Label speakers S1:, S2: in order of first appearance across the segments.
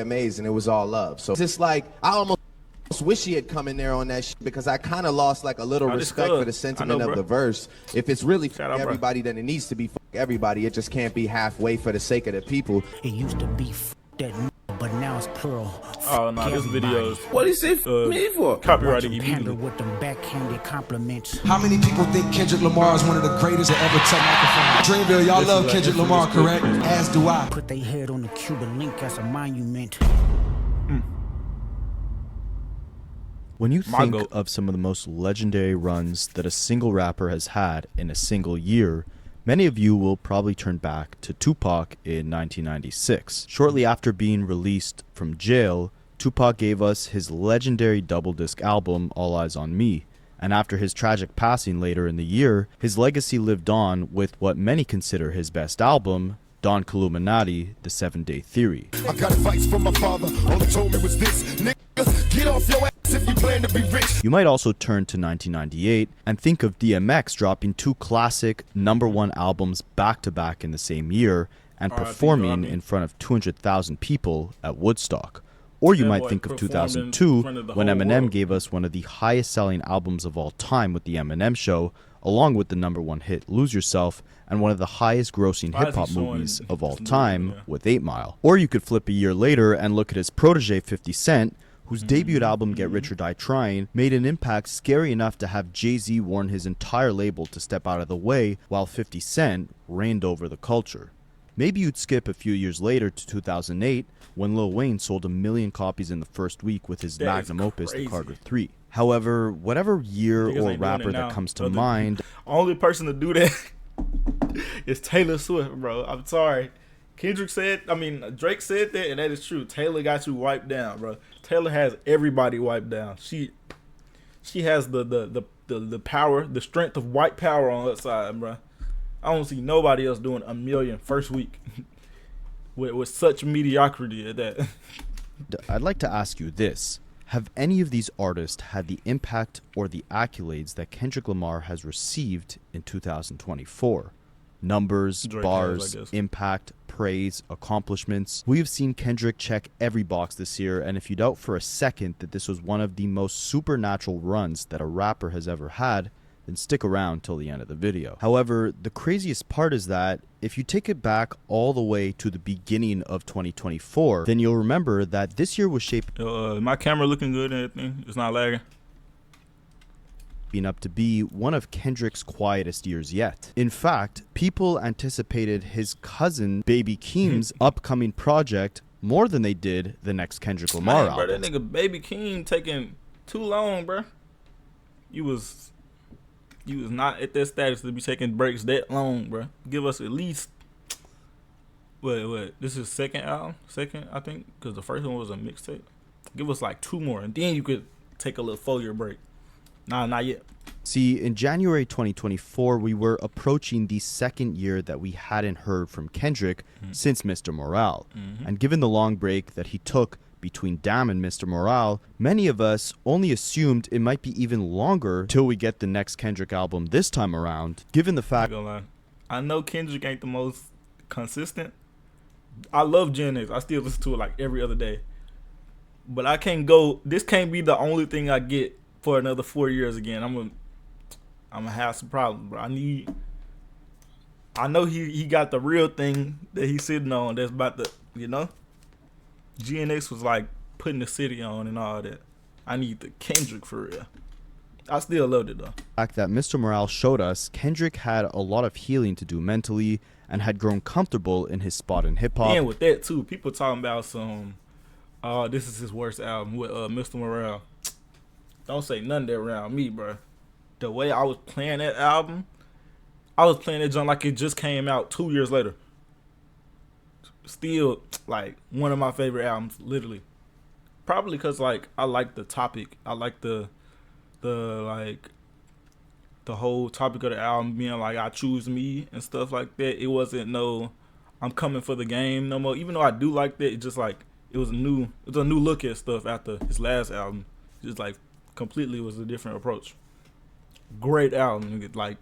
S1: VMAs and it was all love. So it's just like, I almost wish he had come in there on that shit because I kind of lost like a little respect for the sentiment of the verse. If it's really for everybody, then it needs to be for everybody. It just can't be halfway for the sake of the people.
S2: It used to be that, but now it's Pearl.
S3: Oh no, this video is
S4: what do you say me for?
S3: Copyrighted immediately.
S2: With them backhanded compliments.
S5: How many people think Kendrick Lamar is one of the greatest to ever touch microphone? Dreamville, y'all love Kendrick Lamar, correct? As do I.
S2: Put their head on the Cuban link as a monument.
S6: When you think of some of the most legendary runs that a single rapper has had in a single year, many of you will probably turn back to Tupac in 1996. Shortly after being released from jail, Tupac gave us his legendary double-disc album, All Eyes on Me. And after his tragic passing later in the year, his legacy lived on with what many consider his best album, Don Illuminati, The 7-Day Theory.
S7: I got advice from my father, all he told me was this, nigga, get off your ass if you plan to be rich.
S6: You might also turn to 1998 and think of DMX dropping two classic #1 albums back-to-back in the same year and performing in front of 200,000 people at Woodstock. Or you might think of 2002 when Eminem gave us one of the highest selling albums of all time with The Eminem Show, along with the #1 hit Lose Yourself and one of the highest grossing hip-hop movies of all time with 8 Mile. Or you could flip a year later and look at his protege 50 Cent, whose debut album Get Rich or Die Trying made an impact scary enough to have Jay-Z warn his entire label to step out of the way while 50 Cent reigned over the culture. Maybe you'd skip a few years later to 2008 when Lil Wayne sold 1 million copies in the first week with his magnum opus, The Carter 3. However, whatever year or rapper that comes to mind,
S3: only person to do that is Taylor Swift, bro. I'm sorry. Drake said that, and that is true. Taylor got you wiped down, bro. Taylor has everybody wiped down. She has the power, the strength of white power on her side, bro. I don't see nobody else doing 1 million first week with such mediocrity at that.
S6: I'd like to ask you this. Have any of these artists had the impact or the accolades that Kendrick Lamar has received in 2024? Numbers,
S3: Drake
S6: bars,
S3: has,
S6: impact, praise, accomplishments. We have seen Kendrick check every box this year, and if you doubt for a second that this was one of the most supernatural runs that a rapper has ever had, then stick around till the end of the video. However, the craziest part is that if you take it back all the way to the beginning of 2024, then you'll remember that this year was shaping
S3: my camera looking good and everything. It's not lagging.
S6: Up to be one of Kendrick's quietest years yet. In fact, people anticipated his cousin Baby Keem's upcoming project more than they did the next Kendrick Lamar album.
S3: Bro, that nigga Baby Keem taking too long, bro. You was not at that status to be taking breaks that long, bro. Give us at least what? This is second album, I think, because the first one was a mixtape. Give us like 2 more, and then you could take a little 4-year break. Nah, not yet.
S6: See, in January 2024, we were approaching the second year that we hadn't heard from Kendrick since Mr. Morale. And given the long break that he took between Damn and Mr. Morale, many of us only assumed it might be even longer till we get the next Kendrick album this time around, given the fact...
S3: I know Kendrick ain't the most consistent. I love Gen X. I still listen to it like every other day. But I can't go... This can't be the only thing I get for another 4 years again. I'm gonna have some problems, bro. I know he got the real thing that he's sitting on that's about to, GNX was like putting the city on and all that. I need the Kendrick for real. I still loved it though.
S6: The fact that Mr. Morale showed us Kendrick had a lot of healing to do mentally and had grown comfortable in his spot in hip hop.
S3: And with that too, people talking about this is his worst album with Mr. Morale. Don't say nothing that around me, bro. The way I was playing that album, I was playing that joint like it just came out 2 years later. Still, like, one of my favorite albums, literally. Probably because, like, I like the topic. I like the whole topic of the album being, like, I choose me and stuff like that. It wasn't no, I'm coming for the game no more. Even though I do like that, it just, like, it was a new look at stuff after his last album. Just, like, completely was a different approach. Great album. Like,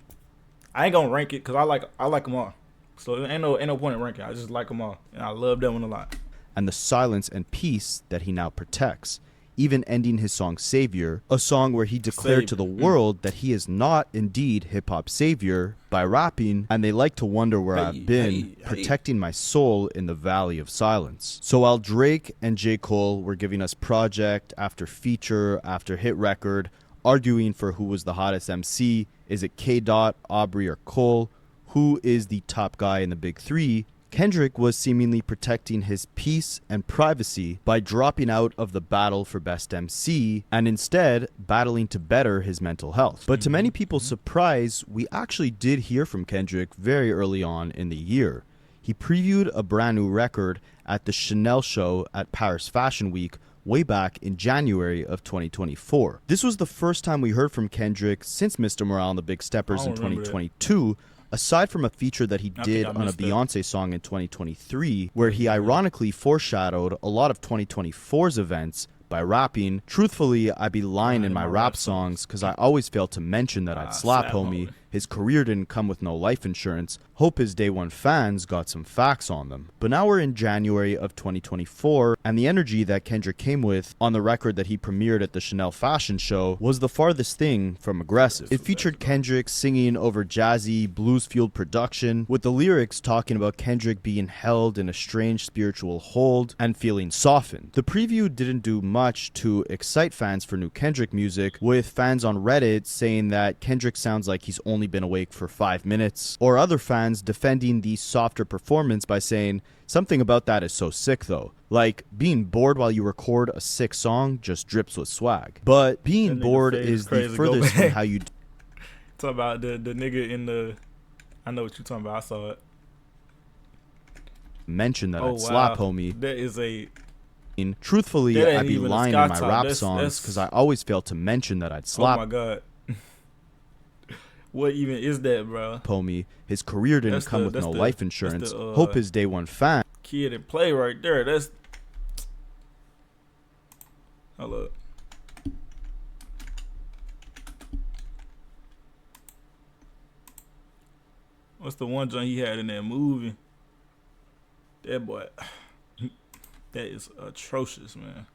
S3: I ain't gonna rank it because I like them all. So ain't no point in ranking. I just like them all, and I love that one a lot.
S6: and the silence and peace that he now protects, even ending his song Savior, a song where he declared to the world that he is not indeed hip-hop's savior by rapping, and they like to wonder where I've been, protecting my soul in the valley of silence. So while Drake and J. Cole were giving us project after feature after hit record, arguing for who was the hottest MC, is it K. Dot, Aubrey, or Cole, who is the top guy in the big three, Kendrick was seemingly protecting his peace and privacy by dropping out of the battle for Best MC and instead battling to better his mental health. But to many people's surprise, we actually did hear from Kendrick very early on in the year. He previewed a brand new record at the Chanel show at Paris Fashion Week way back in January of 2024. This was the first time we heard from Kendrick since Mr. Morale and the Big Steppers in 2022, aside from a feature that he did on a Beyonce song in 2023, where he ironically foreshadowed a lot of 2024's events by rapping, "Truthfully, I be lying in my rap songs cause I always fail to mention that I'd slap homie. His career didn't come with no life insurance. Hope his day one fans got some facts on them." But now we're in January of 2024, and the energy that Kendrick came with on the record that he premiered at the Chanel fashion show was the farthest thing from aggressive. It featured Kendrick singing over jazzy, blues-fueled production, with the lyrics talking about Kendrick being held in a strange spiritual hold and feeling softened. The preview didn't do much to excite fans for new Kendrick music, with fans on Reddit saying that Kendrick sounds like he's only been awake for 5 minutes, or other fans defending the softer performance by saying, "Something about that is so sick though. Like, being bored while you record a sick song just drips with swag." But being bored is the furthest from how you
S3: talk about the nigga in the, I know what you're talking about, I saw it.
S6: Mention that I'd slap homie.
S3: That is a,
S6: truthfully, I'd be lying in my rap songs because I always fail to mention that I'd slap.
S3: Oh my god. What even is that, bro?
S6: Homie, his career didn't come with no life insurance. Hope his day one fan.
S3: Kid and play right there. That's. Hold up. What's the one joint he had in that movie? That boy. That is atrocious, man.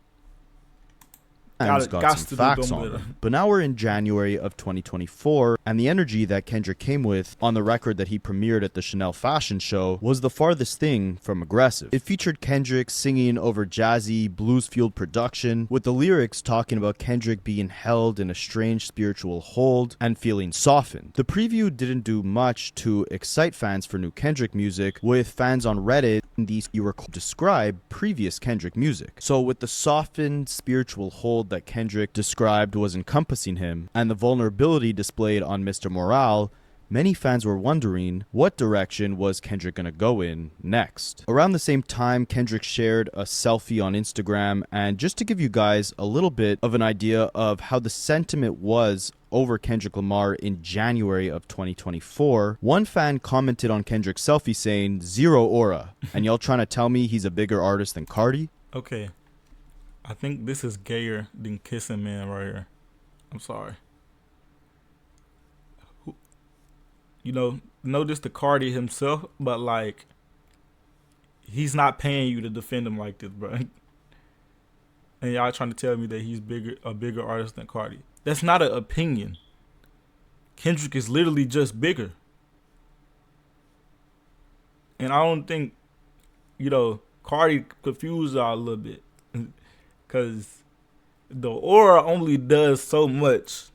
S6: Got some facts on them. But now we're in January of 2024, and the energy that Kendrick came with on the record that he premiered at the Chanel fashion show was the farthest thing from aggressive. It featured Kendrick singing over jazzy, blues-fueled production, with the lyrics talking about Kendrick being held in a strange spiritual hold and feeling softened. The preview didn't do much to excite fans for new Kendrick music, with fans on Reddit describe previous Kendrick music. So with the softened spiritual hold that Kendrick described was encompassing him, and the vulnerability displayed on Mr. Morale, many fans were wondering what direction was Kendrick gonna go in next. Around the same time, Kendrick shared a selfie on Instagram, and just to give you guys a little bit of an idea of how the sentiment was over Kendrick Lamar in January of 2024, one fan commented on Kendrick's selfie saying, "Zero aura, and y'all trying to tell me he's a bigger artist than Cardi?"
S3: Okay. I think this is gayer than Kissing Man right here. I'm sorry. You know, notice the Cardi himself, but like, he's not paying you to defend him like this, bro. And y'all trying to tell me that he's a bigger artist than Cardi. That's not an opinion. Kendrick is literally just bigger. And I don't think, you know, Cardi confused y'all a little bit. Because the aura only does so much.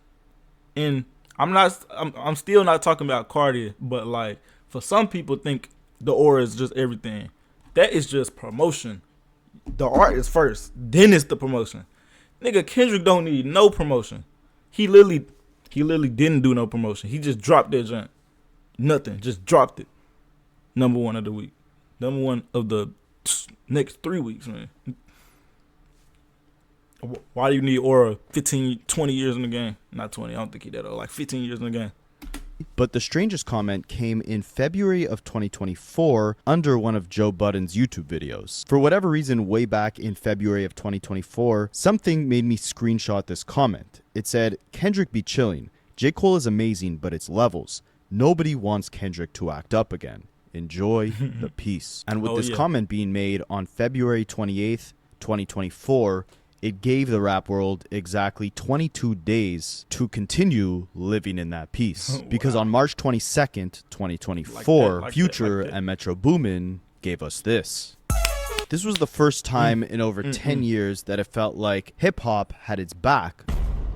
S3: And I'm still not talking about Cardi, but like, for some people think the aura is just everything. That is just promotion. The art is first, then it's the promotion. Nigga, Kendrick don't need no promotion. He literally didn't do no promotion. He just dropped that joint. Nothing, just dropped it. Number one of the week. Number one of the next 3 weeks, man. Why do you need aura 15, 20 years in the game? Not 20, I don't think he did. Like 15 years in the game.
S6: But the strangest comment came in February of 2024 under one of Joe Budden's YouTube videos. For whatever reason, way back in February of 2024, something made me screenshot this comment. It said, "Kendrick be chilling. J. Cole is amazing, but it's levels. Nobody wants Kendrick to act up again. enjoy the peace. And with this comment being made on February 28th, 2024, it gave the rap world exactly 22 days to continue living in that peace. Because on March 22nd, 2024, Future and Metro Boomin gave us this. This was the first time in over 10 years that it felt like hip-hop had its back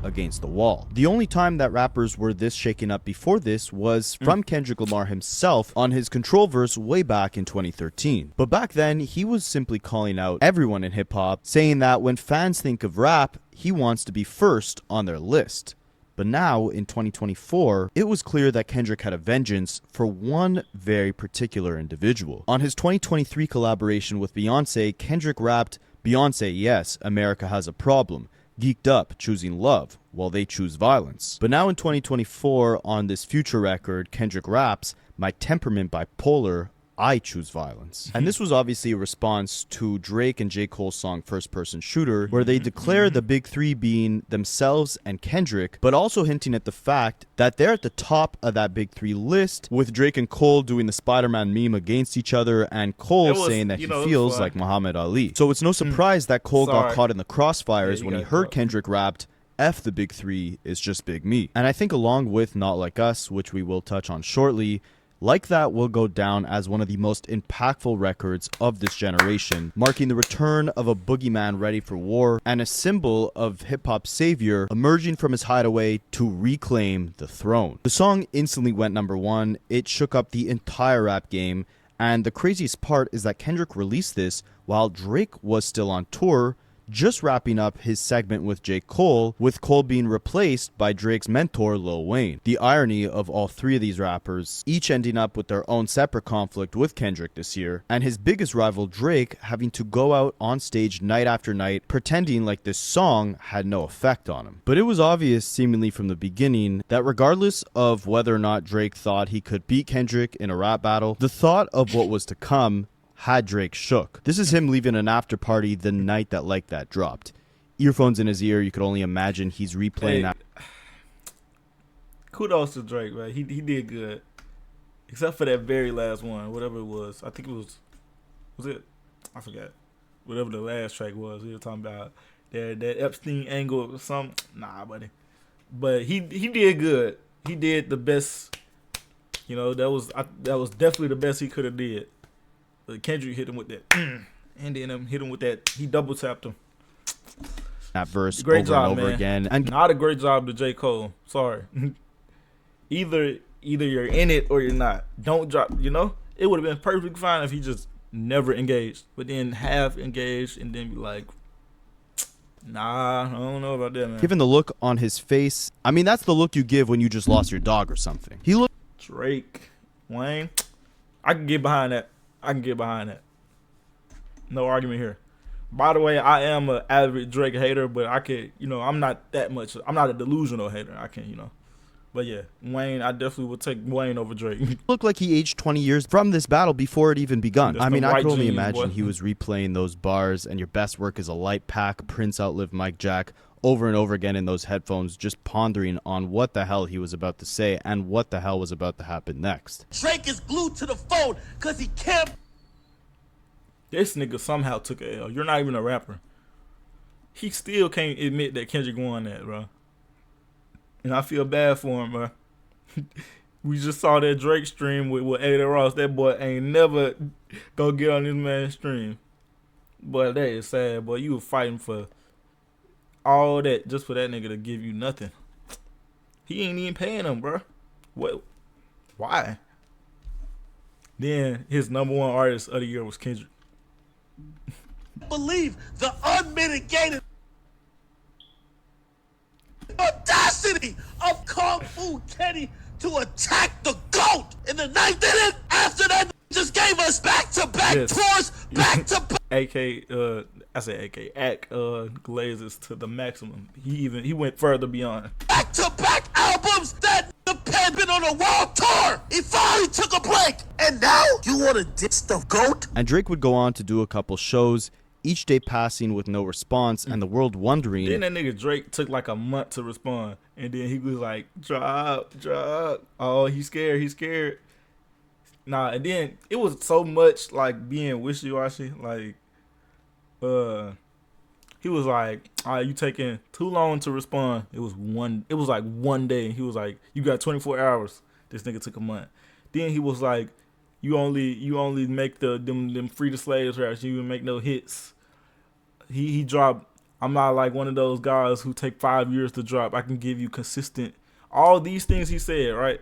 S6: against the wall. The only time that rappers were this shaken up before this was from Kendrick Lamar himself on his Control verse way back in 2013. But back then, he was simply calling out everyone in hip-hop, saying that when fans think of rap, he wants to be first on their list. But now, in 2024, it was clear that Kendrick had a vengeance for one very particular individual. On his 2023 collaboration with Beyonce, Kendrick rapped, "Beyonce, yes, America has a problem. Geeked up, choosing love, while they choose violence." But now in 2024, on this Future record, Kendrick raps, "My temperament bipolar, I choose violence." And this was obviously a response to Drake and J. Cole's song First Person Shooter, where they declare the big three being themselves and Kendrick, but also hinting at the fact that they're at the top of that big three list, with Drake and Cole doing the Spider-Man meme against each other, and Cole saying that he feels like Muhammad Ali. So it's no surprise that Cole got caught in the crossfires when he heard Kendrick rapped, "F the big three, is just big me." And I think along with Not Like Us, which we will touch on shortly, Like That will go down as one of the most impactful records of this generation, marking the return of a boogeyman ready for war and a symbol of hip-hop's savior emerging from his hideaway to reclaim the throne. The song instantly went #1, it shook up the entire rap game, and the craziest part is that Kendrick released this while Drake was still on tour, just wrapping up his segment with J. Cole, with Cole being replaced by Drake's mentor, Lil Wayne. The irony of all three of these rappers, each ending up with their own separate conflict with Kendrick this year, and his biggest rival, Drake, having to go out on stage night after night, pretending like this song had no effect on him. But it was obvious, seemingly from the beginning, that regardless of whether or not Drake thought he could beat Kendrick in a rap battle, the thought of what was to come had Drake shook. This is him leaving an after party the night that Like That dropped. Earphones in his ear, you could only imagine he's replaying that.
S3: Kudos to Drake, man. He did good. Except for that very last one, whatever it was. I think it was it? I forgot. Whatever the last track was. We were talking about that Epstein angle or something. Nah, buddy. But he did good. He did the best. You know, that was definitely the best he could have did. Kendrick hit him with that, and then hit him with that. He double tapped him.
S6: That verse
S3: great
S6: over
S3: job,
S6: and over
S3: man.
S6: again. And
S3: not a great job to J. Cole. Sorry. Either you're in it or you're not. Don't drop. You know, it would have been perfectly fine if he just never engaged, but then half engaged and then be like, "Nah, I don't know about that, man."
S6: Given the look on his face, I mean, that's the look you give when you just lost your dog or something. He looked.
S3: Drake, Wayne, I can get behind that. No argument here. By the way, I am an avid Drake hater, but I could, I'm not that much. I'm not a delusional hater. I can, But yeah, Wayne, I definitely would take Wayne over Drake.
S6: Looked like he aged 20 years from this battle before it even begun. I mean, I can only imagine he was replaying those bars, and your best work is a light pack, Prince outlived Mike Jack, over and over again in those headphones, just pondering on what the hell he was about to say and what the hell was about to happen next.
S4: Drake is glued to the phone because he can't.
S3: This nigga somehow took a L. You're not even a rapper. He still can't admit that Kendrick won that, bro. And I feel bad for him, bro. We just saw that Drake stream with Ada Ross. That boy ain't never gonna get on this man's stream. Boy, that is sad, boy. You were fighting for all that just for that nigga to give you nothing. He ain't even paying him, bro. What? Why? Then his #1 artist of the year was Kendrick.
S4: Believe the unmitigated audacity of Kung Fu Kenny to attack the GOAT in the 9th inning after that just gave us back-to-back tours, back-to-back.
S3: AK glazes to the maximum. He went further beyond.
S4: Back-to-back albums that the pen been on a world tour. He finally took a break. And now you want to ditch the GOAT?
S6: And Drake would go on to do a couple shows, each day passing with no response, and the world wondering.
S3: Then that nigga Drake took like a month to respond, and then he was like, drop. Oh, he's scared. Nah, and then it was so much like being wishy-washy. Like, he was like, "All right, you taking too long to respond." It was like 1 day. He was like, "You got 24 hours." This nigga took a month. Then he was like, "You only make them free the slaves raps. You even make no hits." He dropped. I'm not like one of those guys who take 5 years to drop. I can give you consistent. All these things he said, right?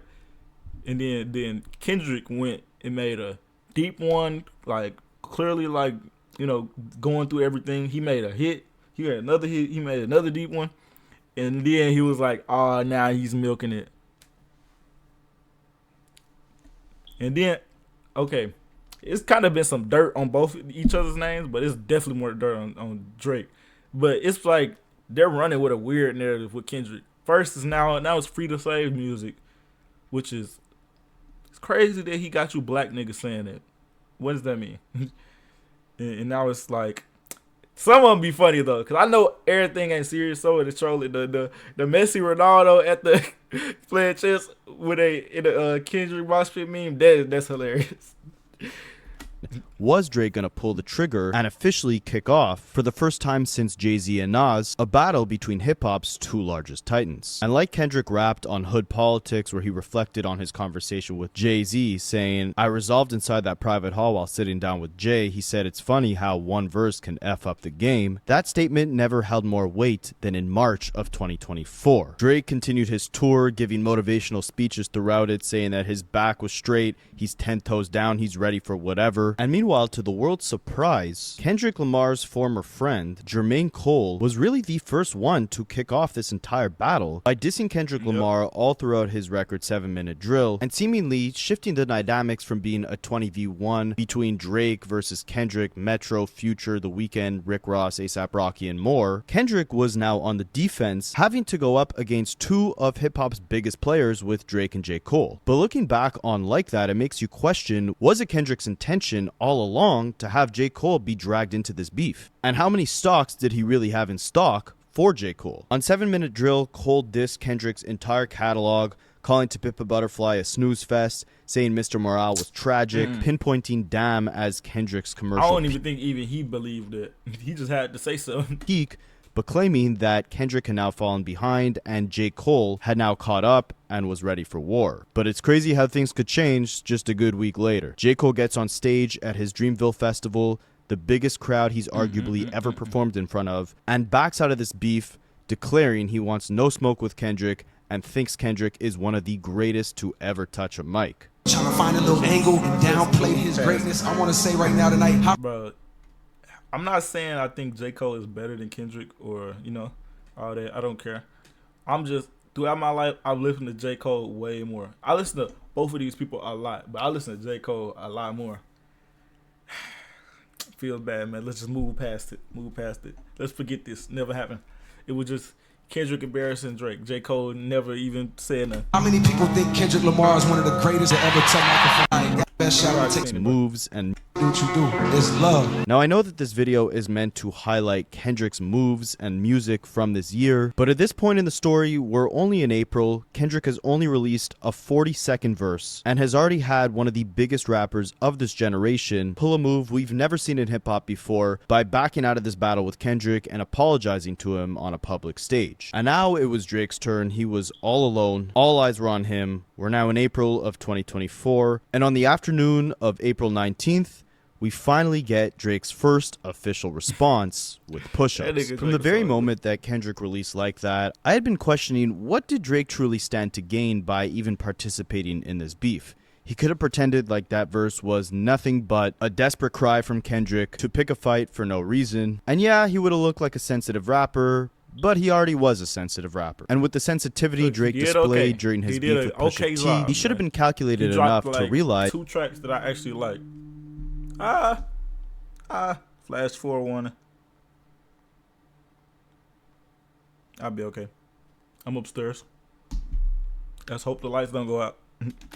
S3: And then Kendrick went and made a deep one, like clearly like, you know, going through everything. He made a hit. He had another hit. He made another deep one. And then he was like, "Oh, now he's milking it." And then, okay, it's kind of been some dirt on both each other's names, but it's definitely more dirt on Drake. But it's like they're running with a weird narrative with Kendrick. First is now it's free to slave music, which is it's crazy that he got you black niggas saying that. What does that mean? And now it's like some of them be funny though, cause I know everything ain't serious. So it's trolling the Messi Ronaldo at the playing chess with a Kendrick mosh pit meme. That's hilarious.
S6: Was Drake gonna pull the trigger and officially kick off, for the first time since Jay-Z and Nas, a battle between hip-hop's two largest titans? And like Kendrick rapped on Hood Politics, where he reflected on his conversation with Jay-Z, saying, "I resolved inside that private hall while sitting down with Jay. He said it's funny how one verse can F up the game." That statement never held more weight than in March of 2024. Drake continued his tour, giving motivational speeches throughout it, saying that his back was straight, he's 10 toes down, he's ready for whatever. And meanwhile, to the world's surprise, Kendrick Lamar's former friend, Jermaine Cole, was really the first one to kick off this entire battle by dissing Kendrick Lamar all throughout his record 7-minute drill, and seemingly shifting the dynamics from being a 20v1 between Drake versus Kendrick, Metro, Future, The Weeknd, Rick Ross, A$AP Rocky, and more. Kendrick was now on the defense, having to go up against two of hip-hop's biggest players with Drake and J. Cole. But looking back on like that, it makes you question, was it Kendrick's intention all along to have J. Cole be dragged into this beef? And how many stocks did he really have in stock for J. Cole? On 7-minute drill, Cole dissed Kendrick's entire catalog, calling To Pimp a Butterfly a snooze fest, saying Mr. Morale was tragic, pinpointing Damn as Kendrick's commercial
S3: I don't even think even he believed it. He just had to say so.
S6: Peak, but claiming that Kendrick had now fallen behind and J. Cole had now caught up and was ready for war. But it's crazy how things could change just a good week later. J. Cole gets on stage at his Dreamville festival, the biggest crowd he's arguably ever performed in front of, and backs out of this beef, declaring he wants no smoke with Kendrick and thinks Kendrick is one of the greatest to ever touch a mic.
S5: Trying to find a little angle and downplay his greatness. I want to say right now tonight,
S3: Bro, I'm not saying I think J. Cole is better than Kendrick or, you know, all that. I don't care. I'm just, throughout my life, I've listened to J. Cole way more. I listen to both of these people a lot, but I listen to J. Cole a lot more. Feels bad, man. Let's just move past it. Let's forget this. Never happened. It was just Kendrick embarrassing Drake. J. Cole never even said nothing.
S5: how many people think Kendrick Lamar is one of the greatest to ever touch microphone? I ain't got the best shot to take
S6: Moves and
S5: what you do. It's love.
S6: Now, I know that this video is meant to highlight Kendrick's moves and music from this year, but at this point in the story, we're only in April. Kendrick has only released a 40-second verse and has already had one of the biggest rappers of this generation pull a move we've never seen in hip-hop before by backing out of this battle with Kendrick and apologizing to him on a public stage. And now it was Drake's turn. He was all alone. All eyes were on him. We're now in April of 2024, and on the afternoon of April 19th, we finally get Drake's first official response with push-ups. From the very moment that Kendrick released Like That, I had been questioning, what did Drake truly stand to gain by even participating in this beef? He could have pretended like that verse was nothing but a desperate cry from Kendrick to pick a fight for no reason. And yeah, he would have looked like a sensitive rapper, but he already was a sensitive rapper. And with the sensitivity Drake displayed during his beef with Pusha T, he should have been calculated enough to realize
S3: 2 tracks that I actually like. Flash forward one. I'll be okay. I'm upstairs. Let's hope the lights don't go out.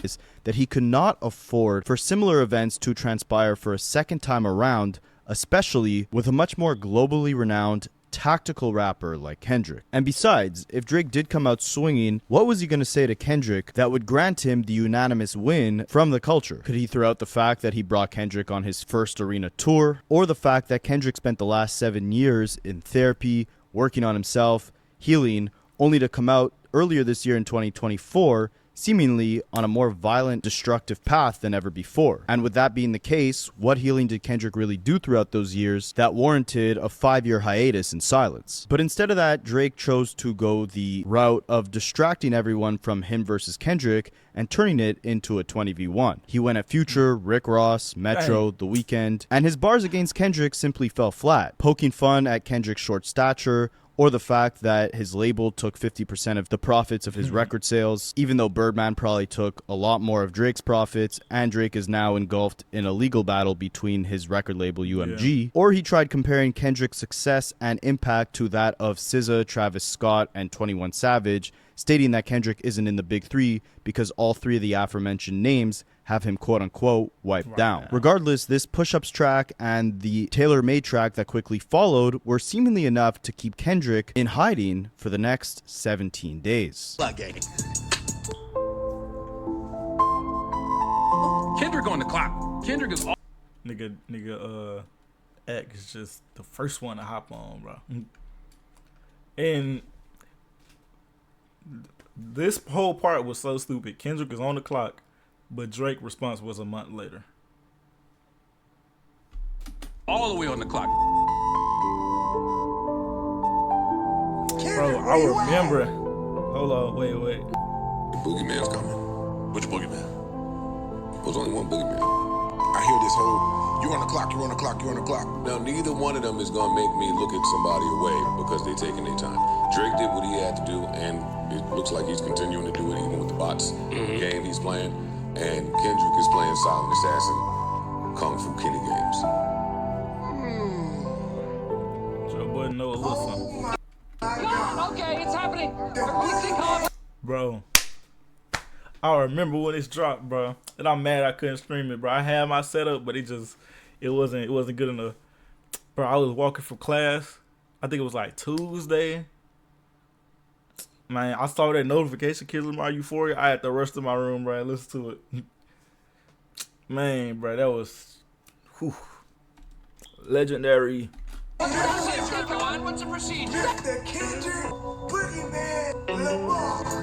S6: is that he could not afford for similar events to transpire for a second time around, especially with a much more globally renowned tactical rapper like Kendrick. And besides, if Drake did come out swinging, what was he going to say to Kendrick that would grant him the unanimous win from the culture? Could he throw out the fact that he brought Kendrick on his first arena tour, or the fact that Kendrick spent the last 7 years in therapy, working on himself, healing, only to come out earlier this year in 2024 seemingly on a more violent, destructive path than ever before? And with that being the case, what healing did Kendrick really do throughout those years that warranted a 5-year hiatus in silence? But instead of that, Drake chose to go the route of distracting everyone from him versus Kendrick and turning it into a 20v1. He went at Future, Rick Ross, Metro, The Weeknd, and his bars against Kendrick simply fell flat, poking fun at Kendrick's short stature, or the fact that his label took 50% of the profits of his record sales, even though Birdman probably took a lot more of Drake's profits, and Drake is now engulfed in a legal battle between his record label UMG. Yeah. Or he tried comparing Kendrick's success and impact to that of SZA, Travis Scott, and 21 Savage, stating that Kendrick isn't in the big three because all three of the aforementioned names have him quote-unquote wiped down. Regardless, this Push-Ups track and the Tailor-Made track that quickly followed were seemingly enough to keep Kendrick in hiding for the next 17 days.
S8: Kendrick on the clock. Kendrick is
S3: Nigga, X is just the first one to hop on, bro. And this whole part was so stupid. Kendrick is on the clock, but Drake's response was a month later.
S8: All the way on the clock.
S3: Bro, I remember. Hold on, wait.
S9: The boogeyman's coming.
S4: Which boogeyman?
S9: There's only one boogeyman. I hear this whole, you're on the clock, you're on the clock, you're on the clock.
S10: Now, neither one of them is going to make me look at somebody away because they're taking their time. Drake did what he had to do, and it looks like he's continuing to do it even with the bots game he's playing. And Kendrick is playing Silent Assassin, Kung Fu Kenny games.
S3: Joe Budden know a little something.
S8: Okay, it's happening. Everybody calm.
S3: Bro, I remember when it's dropped, bro, and I'm mad I couldn't stream it, bro. I had my setup, but it wasn't good enough. Bro, I was walking from class. I think it was like Tuesday. Man, I saw that notification, Kendrick Lamar Euphoria. I had to rush to my room, bro, and listen to it. Man, bro, that was legendary.
S8: What's the procedure?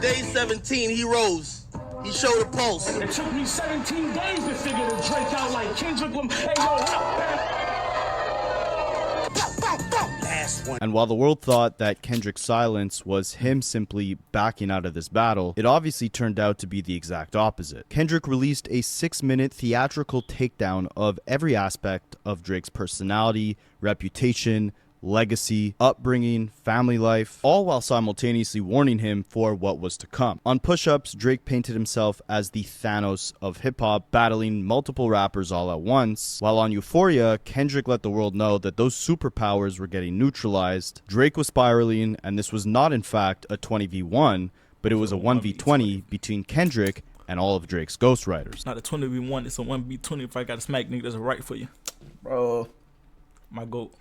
S4: Day 17, he rose. He showed a pulse.
S11: It took me 17 days to figure the Drake out like Kendrick Lamar. Hey, yo,
S6: And while the world thought that Kendrick's silence was him simply backing out of this battle, it obviously turned out to be the exact opposite. Kendrick released a 6-minute theatrical takedown of every aspect of Drake's personality, reputation, legacy, upbringing, family life, all while simultaneously warning him for what was to come. On Push-Ups, Drake painted himself as the Thanos of hip-hop, battling multiple rappers all at once, while on Euphoria, Kendrick let the world know that those superpowers were getting neutralized. Drake was spiraling, and this was not in fact a 20v1, but it was a 1v20 between Kendrick and all of Drake's ghostwriters.
S3: Not a 20v1, it's a 1v20 if I got a smack nigga that's right for you. Bro, my GOAT.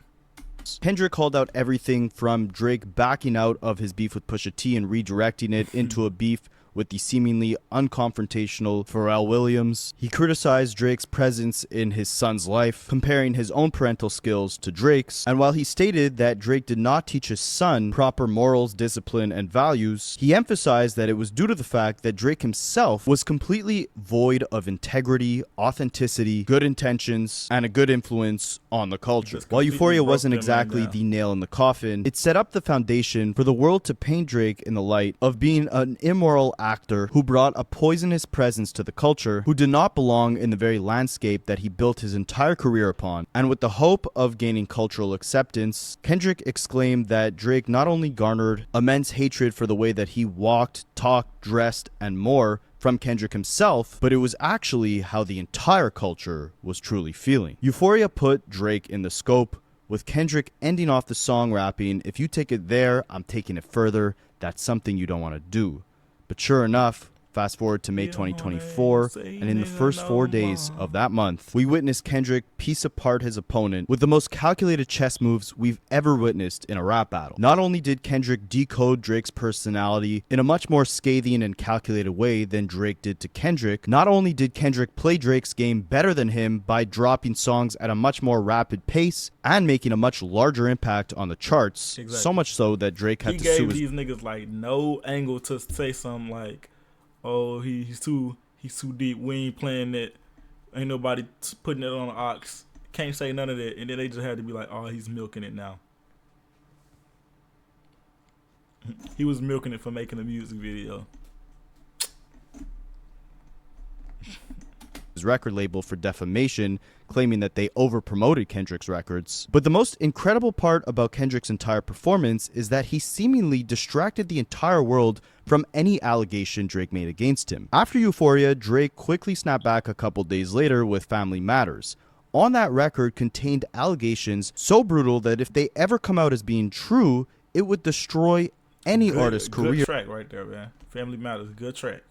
S6: Kendrick called out everything from Drake backing out of his beef with Pusha T and redirecting it into a beef with the seemingly unconfrontational Pharrell Williams. He criticized Drake's presence in his son's life, comparing his own parental skills to Drake's. And while he stated that Drake did not teach his son proper morals, discipline, and values, he emphasized that it was due to the fact that Drake himself was completely void of integrity, authenticity, good intentions, and a good influence on the culture. While Euphoria wasn't exactly the nail in the coffin, it set up the foundation for the world to paint Drake in the light of being an immoral actor who brought a poisonous presence to the culture, who did not belong in the very landscape that he built his entire career upon. And with the hope of gaining cultural acceptance, Kendrick exclaimed that Drake not only garnered immense hatred for the way that he walked, talked, dressed, and more from Kendrick himself, but it was actually how the entire culture was truly feeling. Euphoria put Drake in the scope, with Kendrick ending off the song rapping, "If you take it there, I'm taking it further. That's something you don't want to do." But sure enough, Fast forward to May 2024, and in the first 4 days of that month, we witnessed Kendrick piece apart his opponent with the most calculated chess moves we've ever witnessed in a rap battle. Not only did Kendrick decode Drake's personality in a much more scathing and calculated way than Drake did to Kendrick, not only did Kendrick play Drake's game better than him by dropping songs at a much more rapid pace and making a much larger impact on the charts, so much so that Drake had to sue
S3: He gave these niggas like no angle to say something like, oh, he's too deep. We ain't playing that. Ain't nobody putting it on the ox. Can't say none of that. And then they just had to be like, oh, he's milking it now. He was milking it for making a music video.
S6: His record label for defamation, claiming that they over-promoted Kendrick's records. But the most incredible part about Kendrick's entire performance is that he seemingly distracted the entire world from any allegation Drake made against him. After Euphoria, Drake quickly snapped back a couple days later with Family Matters. On that record contained allegations so brutal that if they ever come out as being true, it would destroy any artist's career.
S3: Good track right there, man. Family Matters, good track.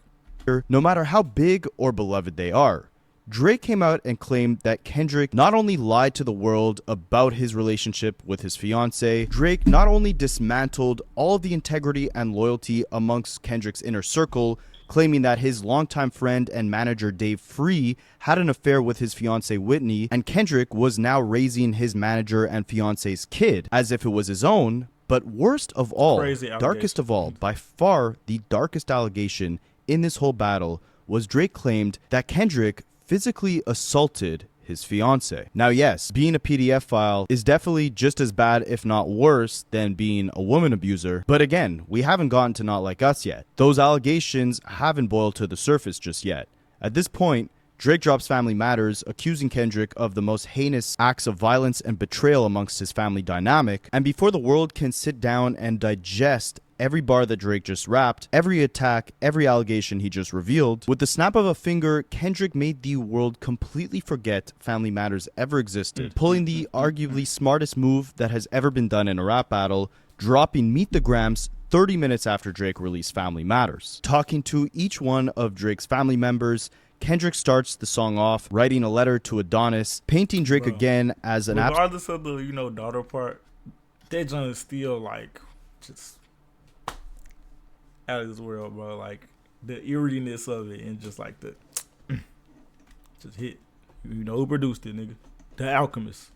S6: No matter how big or beloved they are. Drake came out and claimed that Kendrick not only lied to the world about his relationship with his fiancée, Drake not only dismantled all of the integrity and loyalty amongst Kendrick's inner circle, claiming that his longtime friend and manager Dave Free had an affair with his fiancée Whitney, and Kendrick was now raising his manager and fiancée's kid as if it was his own. But worst of all, darkest of all, by far the darkest allegation in this whole battle was Drake claimed that Kendrick physically assaulted his fiancée. Now yes, being a PDF file is definitely just as bad, if not worse, than being a woman abuser. But again, we haven't gotten to Not Like Us yet. Those allegations haven't boiled to the surface just yet. At this point, Drake drops Family Matters, accusing Kendrick of the most heinous acts of violence and betrayal amongst his family dynamic. And before the world can sit down and digest every bar that Drake just rapped, every attack, every allegation he just revealed, with the snap of a finger, Kendrick made the world completely forget Family Matters ever existed, pulling the arguably smartest move that has ever been done in a rap battle, dropping Meet the Grams 30 minutes after Drake released Family Matters. Talking to each one of Drake's family members, Kendrick starts the song off, writing a letter to Adonis, painting Drake again as an
S3: regardless of the, daughter part, that joint is still, like, just out of this world, bro. Like, the eeriness of it and just, like, the just hit. Who produced it, nigga? The Alchemist.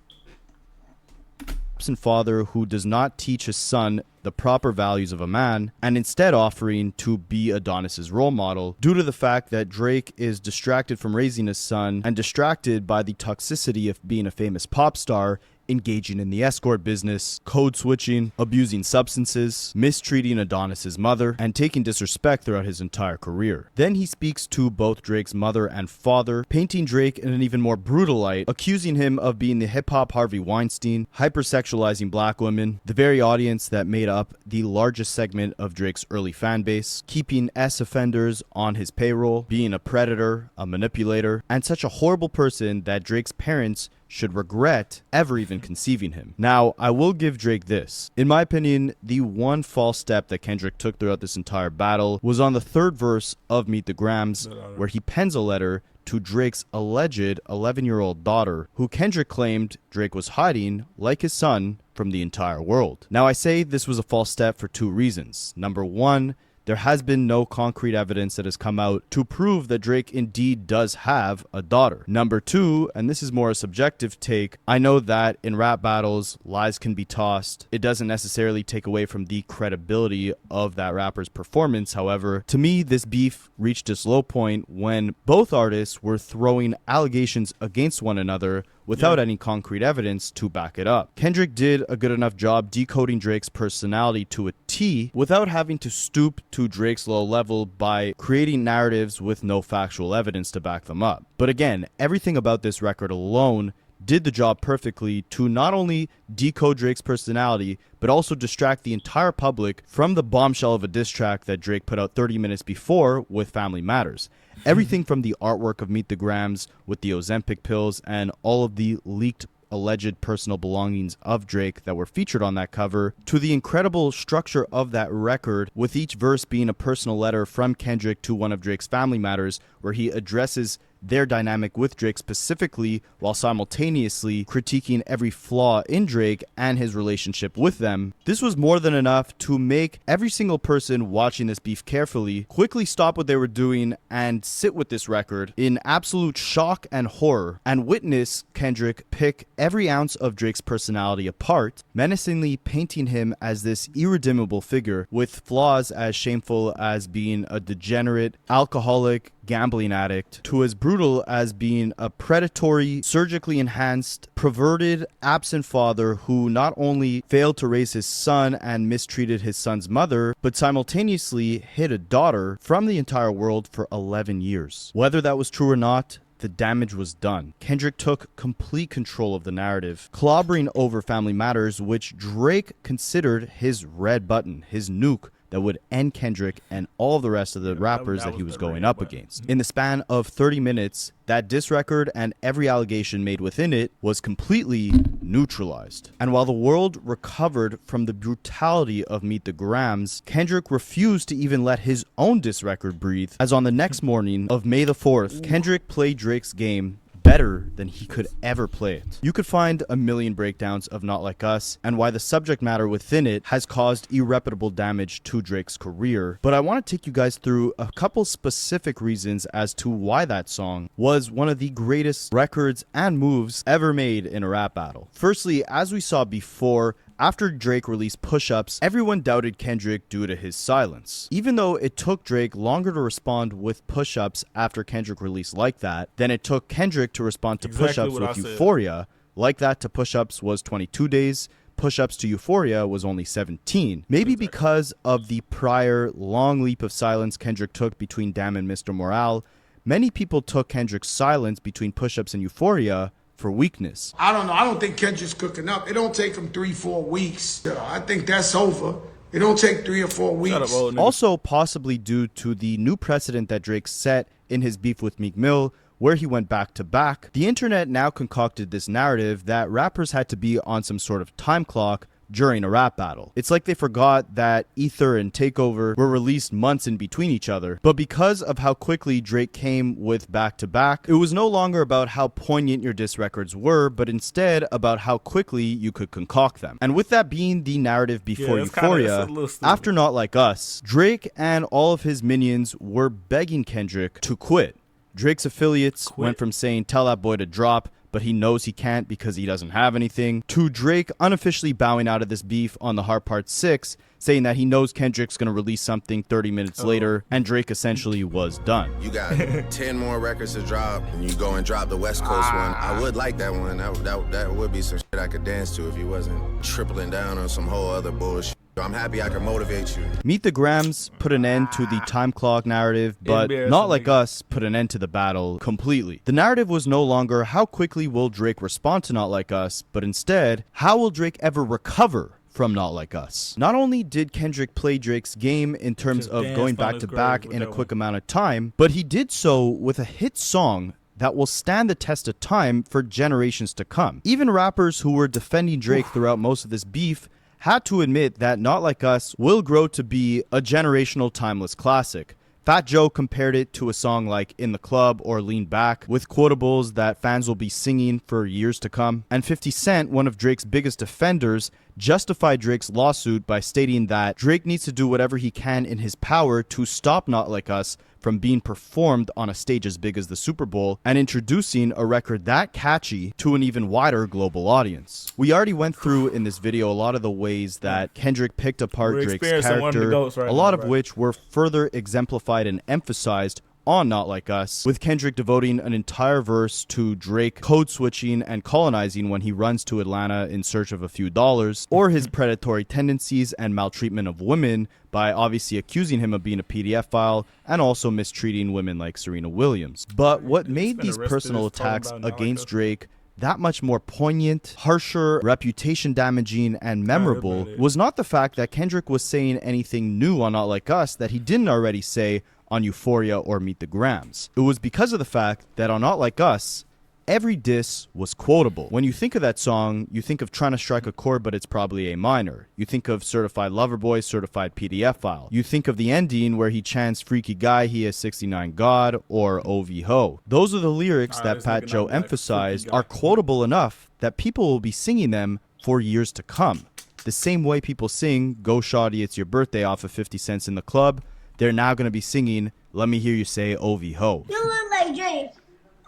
S6: Absent father who does not teach his son the proper values of a man, and instead offering to be Adonis's role model due to the fact that Drake is distracted from raising his son and distracted by the toxicity of being a famous pop star, engaging in the escort business, code switching, abusing substances, mistreating Adonis's mother, and taking disrespect throughout his entire career. Then he speaks to both Drake's mother and father, painting Drake in an even more brutal light, accusing him of being the hip-hop Harvey Weinstein, hypersexualizing black women, the very audience that made up the largest segment of Drake's early fan base, keeping S-offenders on his payroll, being a predator, a manipulator, and such a horrible person that Drake's parents should regret ever even conceiving him. Now, I will give Drake this. In my opinion, the one false step that Kendrick took throughout this entire battle was on the third verse of Meet the Grams, where he pens a letter to Drake's alleged 11-year-old daughter, who Kendrick claimed Drake was hiding, like his son, from the entire world. Now, I say this was a false step for two reasons. Number one, there has been no concrete evidence that has come out to prove that Drake indeed does have a daughter. Number two, and this is more a subjective take, I know that in rap battles, lies can be tossed. It doesn't necessarily take away from the credibility of that rapper's performance. However, to me, this beef reached its low point when both artists were throwing allegations against one another without any concrete evidence to back it up. Kendrick did a good enough job decoding Drake's personality to a T without having to stoop to Drake's low level by creating narratives with no factual evidence to back them up. But again, everything about this record alone did the job perfectly to not only decode Drake's personality, but also distract the entire public from the bombshell of a diss track that Drake put out 30 minutes before with Family Matters. Everything from the artwork of Meet the Grams with the Ozempic pills and all of the leaked alleged personal belongings of Drake that were featured on that cover, to the incredible structure of that record, with each verse being a personal letter from Kendrick to one of Drake's family matters, where he addresses their dynamic with Drake specifically, while simultaneously critiquing every flaw in Drake and his relationship with them. This was more than enough to make every single person watching this beef carefully quickly stop what they were doing and sit with this record in absolute shock and horror, and witness Kendrick pick every ounce of Drake's personality apart, menacingly painting him as this irredeemable figure with flaws as shameful as being a degenerate, alcoholic, gambling addict, to as brutal as being a predatory, surgically enhanced, perverted, absent father who not only failed to raise his son and mistreated his son's mother, but simultaneously hid a daughter from the entire world for 11 years. Whether that was true or not, the damage was done. Kendrick took complete control of the narrative, clobbering over family matters, which Drake considered his red button, his nuke, that would end Kendrick and all the rest of the rappers that he was going up against. In the span of 30 minutes, that diss record and every allegation made within it was completely neutralized. And while the world recovered from the brutality of Meet the Grams, Kendrick refused to even let his own diss record breathe, as on the next morning of May the 4th, Kendrick played Drake's game better than he could ever play it. You could find a million breakdowns of Not Like Us and why the subject matter within it has caused irreparable damage to Drake's career, but I want to take you guys through a couple specific reasons as to why that song was one of the greatest records and moves ever made in a rap battle. Firstly, as we saw before, after Drake released Push Ups, everyone doubted Kendrick due to his silence. Even though it took Drake longer to respond with Push Ups after Kendrick released Like That than it took Kendrick to respond to Push Ups with Euphoria, Like That to Push Ups was 22 days, Push Ups to Euphoria was only 17. Maybe because of the prior long leap of silence Kendrick took between Damn and Mr. Morale, many people took Kendrick's silence between Push Ups and Euphoria for weakness.
S12: I don't know. I don't think Kendrick's cooking up. It don't take him 3-4 weeks. I think that's over. It don't take 3 or 4 weeks.
S6: Also possibly due to the new precedent that Drake set in his beef with Meek Mill, where he went back to back. The internet now concocted this narrative that rappers had to be on some sort of time clock during a rap battle. It's like they forgot that Ether and Takeover were released months in between each other. But because of how quickly Drake came with back-to-back, it was no longer about how poignant your diss records were, but instead about how quickly you could concoct them. And with that being the narrative before Euphoria, after Not Like Us, Drake and all of his minions were begging Kendrick to quit. Drake's affiliates went from saying, "Tell that boy to drop," but he knows he can't because he doesn't have anything, to Drake unofficially bowing out of this beef on the Heart Part 6, saying that he knows Kendrick's going to release something 30 minutes later, and Drake essentially was done.
S13: You got 10 more records to drop, and you go and drop the West Coast one. I would like that one. That would be some shit I could dance to if he wasn't tripling down on some whole other bullshit. I'm happy I can motivate you.
S6: Meet the Grams put an end to the time clock narrative, but Not Like Us put an end to the battle completely. The narrative was no longer how quickly will Drake respond to Not Like Us, but instead, how will Drake ever recover from Not Like Us? Not only did Kendrick play Drake's game in terms of going back to back in a quick amount of time, but he did so with a hit song that will stand the test of time for generations to come. Even rappers who were defending Drake throughout most of this beef had to admit that Not Like Us will grow to be a generational timeless classic. Fat Joe compared it to a song like In the Club or Lean Back, with quotables that fans will be singing for years to come. And 50 Cent, one of Drake's biggest defenders, justified Drake's lawsuit by stating that Drake needs to do whatever he can in his power to stop Not Like Us from being performed on a stage as big as the Super Bowl and introducing a record that catchy to an even wider global audience. We already went through in this video a lot of the ways that Kendrick picked apart Drake's character, a lot of which were further exemplified and emphasized on Not Like Us, with Kendrick devoting an entire verse to Drake code switching and colonizing when he runs to Atlanta in search of a few dollars, or his predatory tendencies and maltreatment of women by obviously accusing him of being a PDF file and also mistreating women like Serena Williams. But what made these personal attacks against Drake that much more poignant, harsher, reputation damaging, and memorable was not the fact that Kendrick was saying anything new on Not Like Us that he didn't already say on Euphoria or Meet the Grams. It was because of the fact that on Not Like Us, every diss was quotable. When you think of that song, you think of trying to strike a chord, but it's probably A minor. You think of Certified Lover Boy, Certified PDF File. You think of the ending where he chants Freaky Guy, he has 69 God, or OV Ho. Those are the lyrics that Pat Joe emphasized are quotable enough that people will be singing them for years to come. The same way people sing Go Shawty It's Your Birthday off of 50 Cents in the Club, they're now going to be singing Let Me Hear You Say OV Ho.
S14: You look like Drake.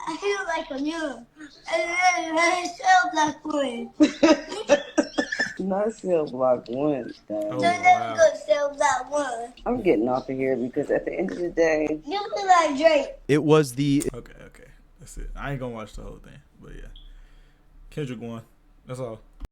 S14: I feel like a mule. I feel like one.
S15: Not cell block one.
S14: So let's go cell block one.
S15: I'm getting off of here because at the end of the day,
S14: you look like Drake.
S6: It was the...
S3: Okay. That's it. I ain't gonna watch the whole thing. But yeah. Kendrick won. That's all.